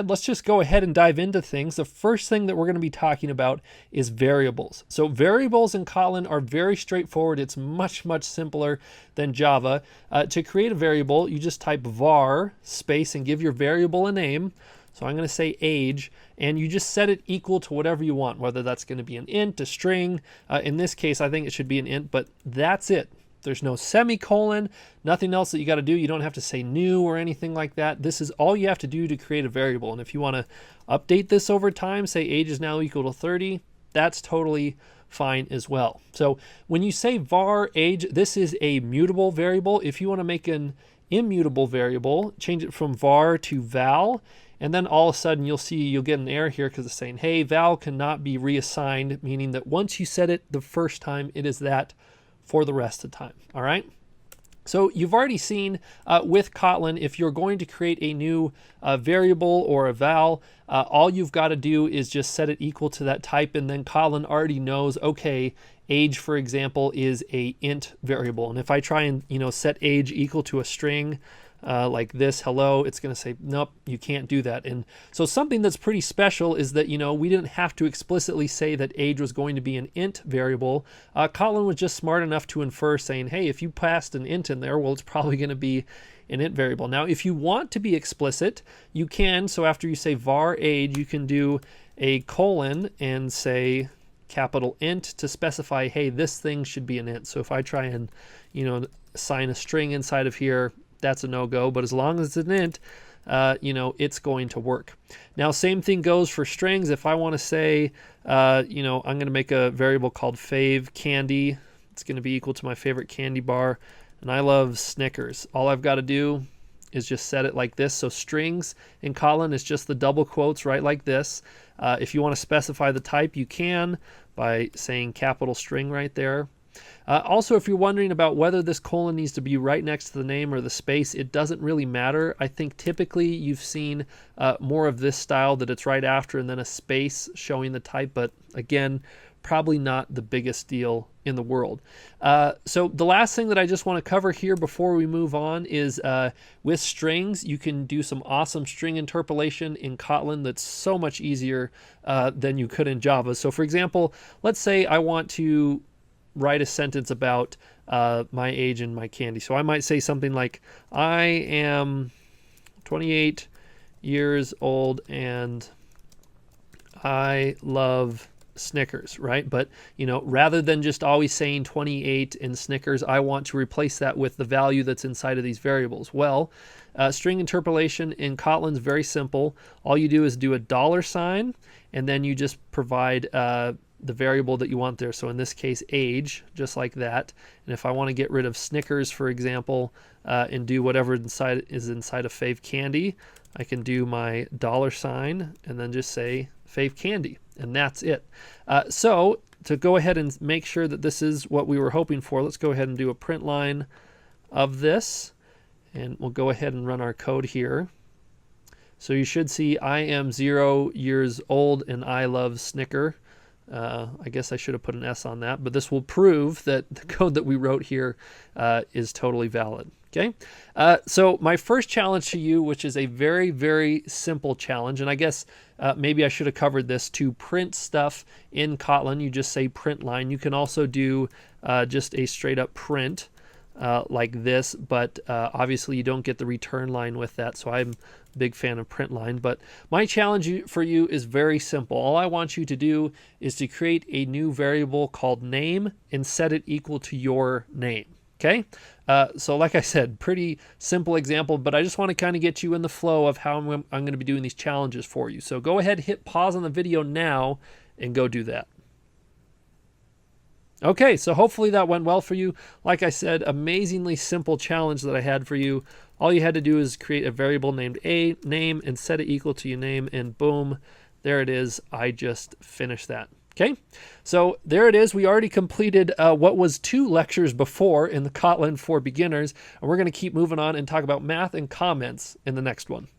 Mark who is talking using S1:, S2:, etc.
S1: Let's just go ahead and dive into things. The first thing that we're going to be talking about is variables. So variables in Kotlin are very straightforward. It's much, much simpler than Java. To create a variable, you just type var space and give your variable a name. So I'm going to say age, and you just set it equal to whatever you want, whether that's going to be an int, a string. In this case, I think it should be an int, but that's it. There's no semicolon, nothing else that you got to do. You don't have to say new or anything like that. This is all you have to do to create a variable. And if you want to update this over time, say age is now equal to 30, that's totally fine as well. So when you say var age, this is a mutable variable. If you want to make an immutable variable, change it from var to val, and then all of a sudden you'll get an error here because it's saying, hey, val cannot be reassigned, meaning that once you set it the first time, it is that for the rest of the time. All right. So you've already seen with Kotlin, if you're going to create a new variable or a val, all you've got to do is just set it equal to that type, and then Kotlin already knows, okay, age, for example, is a int variable. And if I try and set age equal to a string, like this, hello, it's going to say, nope, you can't do that. And so something that's pretty special is that, we didn't have to explicitly say that age was going to be an int variable. Kotlin was just smart enough to infer saying, hey, if you passed an int in there, well, it's probably going to be an int variable. Now, if you want to be explicit, you can. So after you say var age, you can do a colon and say capital int to specify, hey, this thing should be an int. So if I try and, assign a string inside of here, that's a no-go, but as long as it's an int, it's going to work. Now, same thing goes for strings. If I want to say, I'm going to make a variable called fave candy. It's going to be equal to my favorite candy bar, and I love Snickers. All I've got to do is just set it like this. So strings in Kotlin is just the double quotes, right, like this. If you want to specify the type, you can by saying capital string right there. Also, if you're wondering about whether this colon needs to be right next to the name or the space, it doesn't really matter. I think typically you've seen more of this style, that it's right after and then a space showing the type, but again, probably not the biggest deal in the world. So the last thing that I just want to cover here before we move on is with strings, you can do some awesome string interpolation in Kotlin that's so much easier than you could in Java. So for example, let's say I want to write a sentence about my age and my candy. So I might say something like, I am 28 years old and I love Snickers, right? But, rather than just always saying 28 and Snickers, I want to replace that with the value that's inside of these variables. Well, string interpolation in Kotlin is very simple. All you do is do a $, and then you just provide the variable that you want there. So in this case, age, just like that. And if I want to get rid of Snickers, for example, and do whatever is inside of fave candy, I can do my $, and then just say fave candy, and that's it. So to go ahead and make sure that this is what we were hoping for, let's go ahead and do a print line of this, and we'll go ahead and run our code here. So you should see I am 0 years old and I love Snicker. I guess I should have put an S on that, but this will prove that the code that we wrote here is totally valid. Okay, so my first challenge to you, which is a very, very simple challenge, and I guess maybe I should have covered this, to print stuff in Kotlin, you just say print line. You can also do just a straight up print like this, but obviously you don't get the return line with that, so I'm a big fan of print line. But my challenge for you is very simple. All I want you to do is to create a new variable called name and set it equal to your name. Okay, so like I said, pretty simple example, but I just want to kind of get you in the flow of how I'm going to be doing these challenges for you. So go ahead, hit pause on the video now and go do that. Okay, so hopefully that went well for you. Like I said, amazingly simple challenge that I had for you. All you had to do is create a variable named name and set it equal to your name, and boom, there it is. I just finished that. Okay, so there it is. We already completed what was 2 lectures before in the Kotlin for beginners, and we're going to keep moving on and talk about math and comments in the next one.